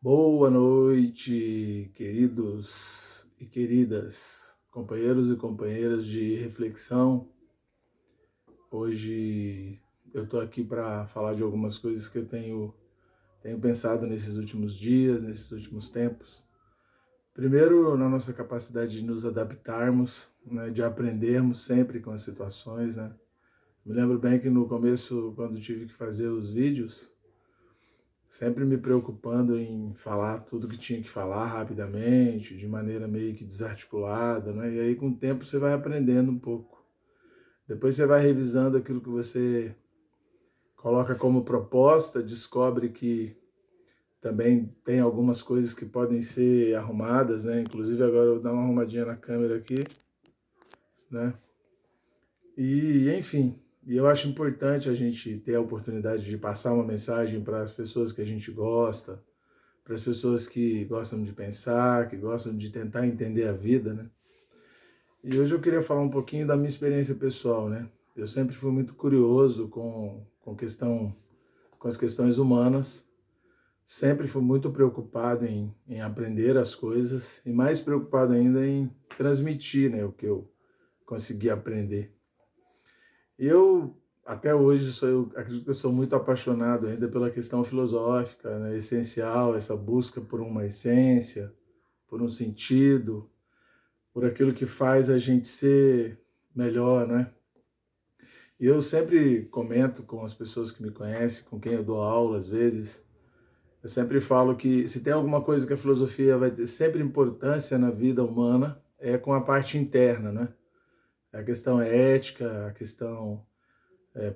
Boa noite, queridos e queridas, companheiros e companheiras de reflexão. Hoje eu estou aqui para falar de algumas coisas que eu tenho pensado nesses últimos dias, nesses últimos tempos. Primeiro, na nossa capacidade de nos adaptarmos, né, de aprendermos sempre com as situações, né? Me lembro bem que no começo, quando tive que fazer os vídeos, sempre me preocupando em falar tudo que tinha que falar rapidamente, de maneira meio que desarticulada, né? E aí com o tempo você vai aprendendo um pouco. Depois você vai revisando aquilo que você coloca como proposta, descobre que também tem algumas coisas que podem ser arrumadas, né? Inclusive agora eu vou dar uma arrumadinha na câmera aqui, né? E enfim, e eu acho importante a gente ter a oportunidade de passar uma mensagem para as pessoas que a gente gosta, para as pessoas que gostam de pensar, que gostam de tentar entender a vida, né? E hoje eu queria falar um pouquinho da minha experiência pessoal, né? Eu sempre fui muito curioso com as questões humanas, sempre fui muito preocupado em aprender as coisas e mais preocupado ainda em transmitir, né, o que eu consegui aprender. E eu, até hoje, eu acredito que eu sou muito apaixonado ainda pela questão filosófica, né, essencial, essa busca por uma essência, por um sentido, por aquilo que faz a gente ser melhor, né? E eu sempre comento com as pessoas que me conhecem, com quem eu dou aula às vezes, eu sempre falo que se tem alguma coisa que a filosofia vai ter sempre importância na vida humana, é com a parte interna, né? A questão ética, a questão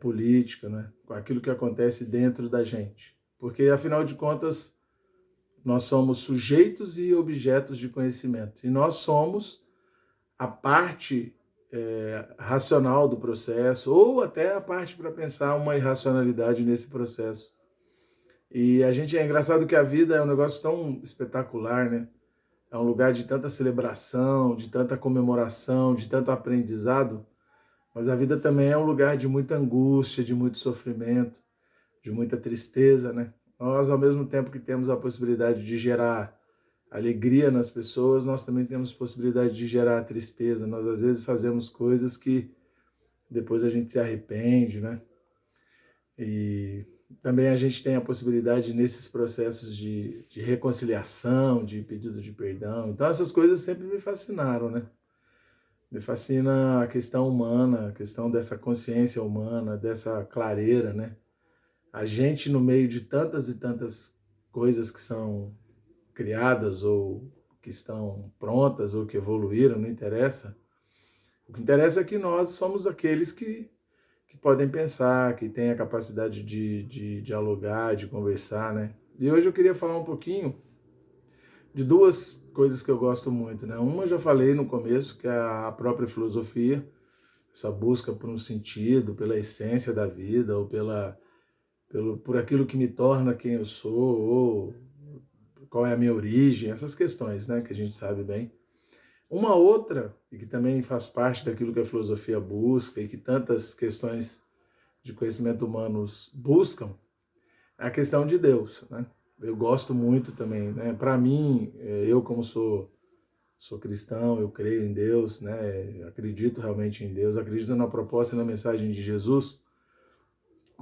política, né? Com aquilo que acontece dentro da gente. Porque, afinal de contas, nós somos sujeitos e objetos de conhecimento. E nós somos a parte racional do processo, ou até a parte para pensar uma irracionalidade nesse processo. E a gente é engraçado que a vida é um negócio tão espetacular, né? É um lugar de tanta celebração, de tanta comemoração, de tanto aprendizado, mas a vida também é um lugar de muita angústia, de muito sofrimento, de muita tristeza, né? Nós, ao mesmo tempo que temos a possibilidade de gerar alegria nas pessoas, nós também temos possibilidade de gerar tristeza. Nós, às vezes, fazemos coisas que depois a gente se arrepende, né? E também a gente tem a possibilidade, nesses processos de reconciliação, de pedido de perdão. Então, essas coisas sempre me fascinaram, né? Me fascina a questão humana, a questão dessa consciência humana, dessa clareira, né? A gente, no meio de tantas e tantas coisas que são criadas ou que estão prontas ou que evoluíram, não interessa. O que interessa é que nós somos aqueles que podem pensar, que têm a capacidade de dialogar, de conversar, né? E hoje eu queria falar um pouquinho de duas coisas que eu gosto muito, né? Uma eu já falei no começo, que é a própria filosofia, essa busca por um sentido, pela essência da vida, ou por aquilo que me torna quem eu sou, ou qual é a minha origem, essas questões, né, que a gente sabe bem. Uma outra, e que também faz parte daquilo que a filosofia busca, e que tantas questões de conhecimento humanos buscam, é a questão de Deus, né? Eu gosto muito também, né? Para mim, eu como sou cristão, eu creio em Deus, né? Acredito realmente em Deus, acredito na proposta e na mensagem de Jesus.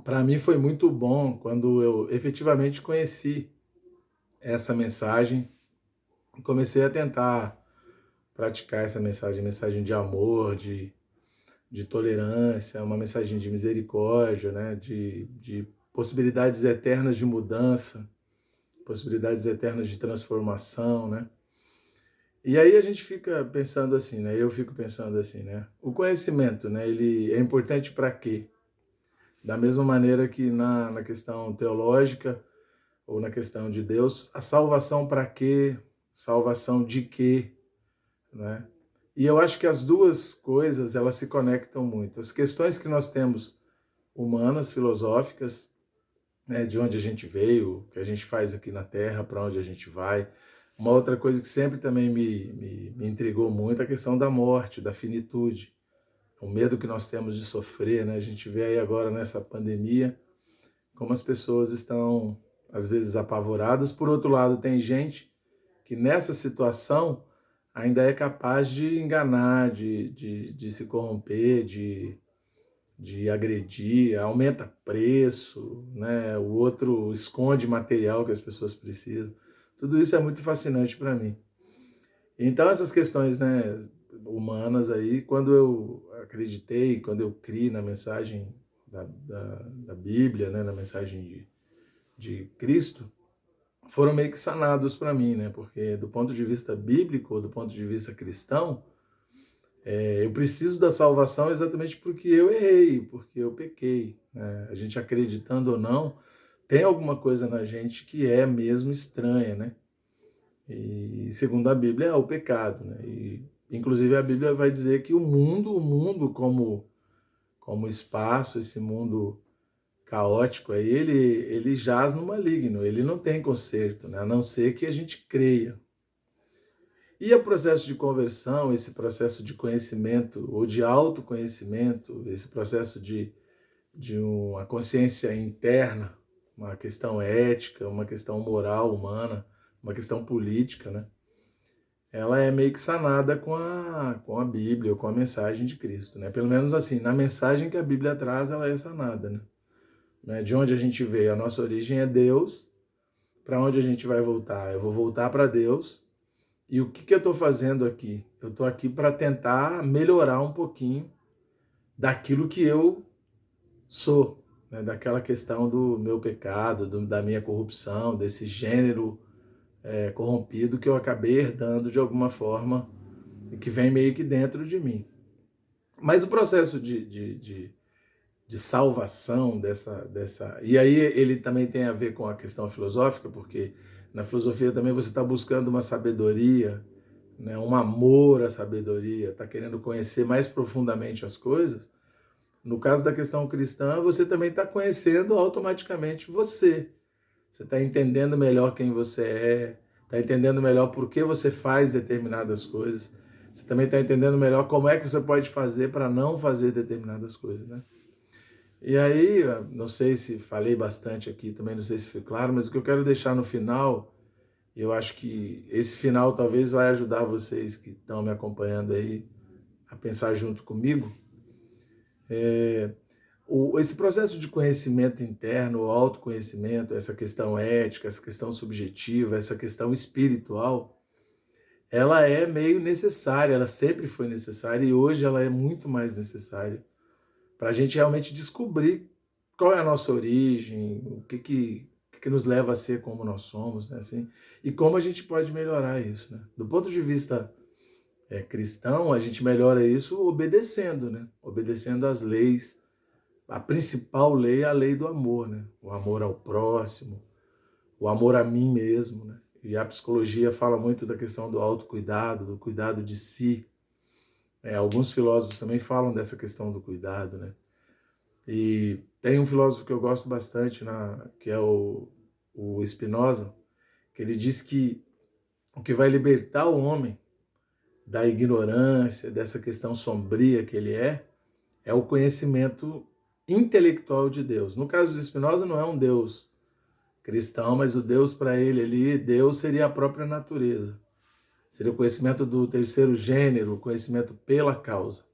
Para mim foi muito bom quando eu efetivamente conheci essa mensagem e comecei a tentar praticar essa mensagem, mensagem de amor, de tolerância, uma mensagem de misericórdia, né? De possibilidades eternas de mudança, possibilidades eternas de transformação, né? E aí a gente fica pensando assim, né? Eu fico pensando assim, né? O conhecimento, né? Ele é importante para quê? Da mesma maneira que na questão teológica ou na questão de Deus, a salvação para quê? Salvação de quê? Né? E eu acho que as duas coisas, elas se conectam muito. As questões que nós temos humanas, filosóficas, né, de onde a gente veio, o que a gente faz aqui na Terra, para onde a gente vai. Uma outra coisa que sempre também me intrigou muito é a questão da morte, da finitude. O medo que nós temos de sofrer, né? A gente vê aí agora nessa pandemia como as pessoas estão às vezes apavoradas. Por outro lado, tem gente que nessa situação ainda é capaz de enganar, de se corromper, de agredir, aumenta preço, né? O outro esconde material que as pessoas precisam. Tudo isso é muito fascinante para mim. Então essas questões, né, humanas aí, quando eu acreditei, quando eu criei na mensagem da Bíblia, né, na mensagem de Cristo, foram meio que sanados para mim, né? Porque do ponto de vista bíblico, do ponto de vista cristão, eu preciso da salvação exatamente porque eu errei, porque eu pequei, né? A gente acreditando ou não, tem alguma coisa na gente que é mesmo estranha, né? E segundo a Bíblia é o pecado, né? E inclusive a Bíblia vai dizer que o mundo como espaço, esse mundo caótico aí, ele jaz no maligno, ele não tem conserto, né? A não ser que a gente creia. E o processo de conversão, esse processo de conhecimento ou de autoconhecimento, esse processo de uma consciência interna, uma questão ética, uma questão moral humana, uma questão política, né? Ela é meio que sanada com a Bíblia, ou com a mensagem de Cristo, né? Pelo menos assim, na mensagem que a Bíblia traz, ela é sanada, né? De onde a gente veio, a nossa origem é Deus. Para onde a gente vai voltar? Eu vou voltar para Deus. E o que eu estou fazendo aqui? Eu estou aqui para tentar melhorar um pouquinho daquilo que eu sou, né? Daquela questão do meu pecado, da minha corrupção, desse gênero corrompido que eu acabei herdando de alguma forma e que vem meio que dentro de mim. Mas o processo de salvação dessa. E aí ele também tem a ver com a questão filosófica, porque na filosofia também você está buscando uma sabedoria, né, um amor à sabedoria, está querendo conhecer mais profundamente as coisas. No caso da questão cristã, você também está conhecendo automaticamente você. Você está entendendo melhor quem você é, está entendendo melhor por que você faz determinadas coisas. Você também está entendendo melhor como é que você pode fazer para não fazer determinadas coisas, né? E aí, não sei se falei bastante aqui, também não sei se foi claro, mas o que eu quero deixar no final, e eu acho que esse final talvez vai ajudar vocês que estão me acompanhando aí a pensar junto comigo, esse processo de conhecimento interno, o autoconhecimento, essa questão ética, essa questão subjetiva, essa questão espiritual, ela é meio necessária, ela sempre foi necessária e hoje ela é muito mais necessária para a gente realmente descobrir qual é a nossa origem, o que nos leva a ser como nós somos, né? Assim, e como a gente pode melhorar isso, né? Do ponto de vista cristão, a gente melhora isso obedecendo, né? Obedecendo às leis. A principal lei é a lei do amor, né? O amor ao próximo, o amor a mim mesmo, né? E a psicologia fala muito da questão do autocuidado, do cuidado de si. Alguns filósofos também falam dessa questão do cuidado, né? E tem um filósofo que eu gosto bastante, que é o Spinoza, que ele diz que o que vai libertar o homem da ignorância, dessa questão sombria que ele é o conhecimento intelectual de Deus. No caso de Spinoza, não é um Deus cristão, mas o Deus para ele ali, Deus seria a própria natureza. Seria o conhecimento do terceiro gênero, o conhecimento pela causa.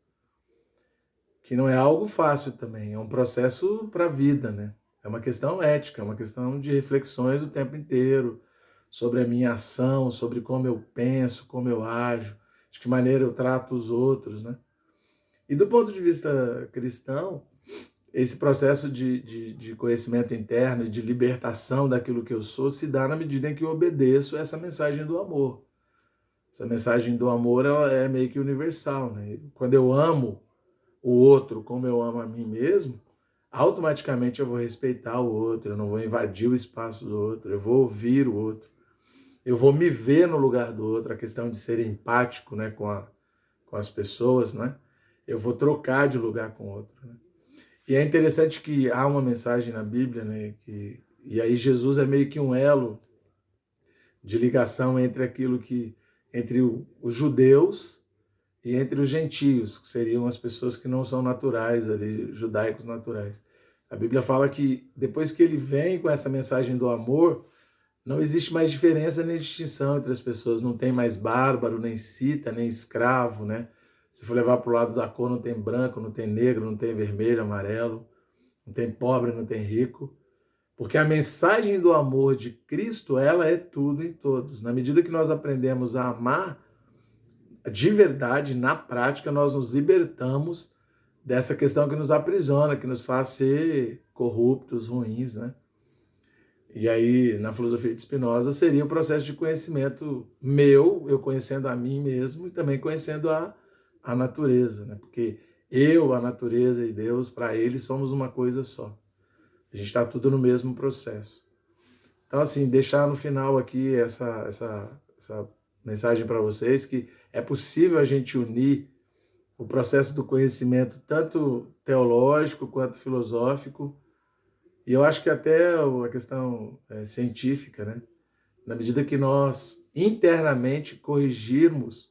Que não é algo fácil também, é um processo para a vida, né? É uma questão ética, é uma questão de reflexões o tempo inteiro sobre a minha ação, sobre como eu penso, como eu ajo, de que maneira eu trato os outros, né? E do ponto de vista cristão, esse processo de conhecimento interno e de libertação daquilo que eu sou se dá na medida em que eu obedeço essa mensagem do amor. Essa mensagem do amor ela é meio que universal, né? Quando eu amo o outro como eu amo a mim mesmo, automaticamente eu vou respeitar o outro, eu não vou invadir o espaço do outro, eu vou ouvir o outro, eu vou me ver no lugar do outro, a questão de ser empático, né, com as pessoas, né? Eu vou trocar de lugar com o outro, né? E é interessante que há uma mensagem na Bíblia, né, e aí Jesus é meio que um elo de ligação entre os judeus e entre os gentios, que seriam as pessoas que não são naturais ali, judaicos naturais. A Bíblia fala que depois que ele vem com essa mensagem do amor, não existe mais diferença nem distinção entre as pessoas. Não tem mais bárbaro, nem cita, nem escravo, né? Se for levar para o lado da cor, não tem branco, não tem negro, não tem vermelho, amarelo, não tem pobre, não tem rico. Porque a mensagem do amor de Cristo, ela é tudo em todos. Na medida que nós aprendemos a amar de verdade, na prática, nós nos libertamos dessa questão que nos aprisiona, que nos faz ser corruptos, ruins, né? E aí, na filosofia de Spinoza, seria o processo de conhecimento meu, eu conhecendo a mim mesmo e também conhecendo a natureza, né? Porque eu, a natureza e Deus, para eles, somos uma coisa só. A gente está tudo no mesmo processo. Então, assim, deixar no final aqui essa mensagem para vocês, que é possível a gente unir o processo do conhecimento, tanto teológico quanto filosófico, e eu acho que até a questão científica, né? Na medida que nós internamente corrigirmos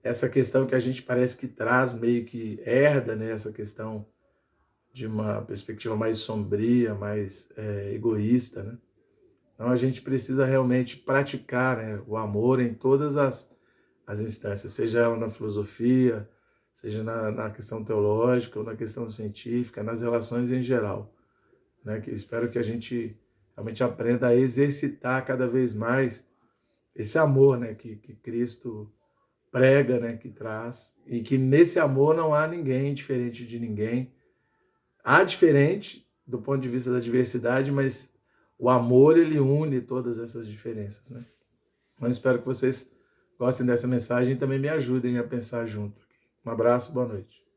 essa questão que a gente parece que traz, meio que herda, né? Essa questão de uma perspectiva mais sombria, mais egoísta, né? Então a gente precisa realmente praticar, né, o amor em todas as instâncias, seja ela na filosofia, seja na questão teológica ou na questão científica, nas relações em geral, né? Que espero que a gente realmente aprenda a exercitar cada vez mais esse amor, né, que Cristo prega, né, que traz, e que nesse amor não há ninguém diferente de ninguém. Há diferente do ponto de vista da diversidade, mas o amor, ele une todas essas diferenças, né? Então, espero que vocês gostem dessa mensagem e também me ajudem a pensar junto. Um abraço, boa noite.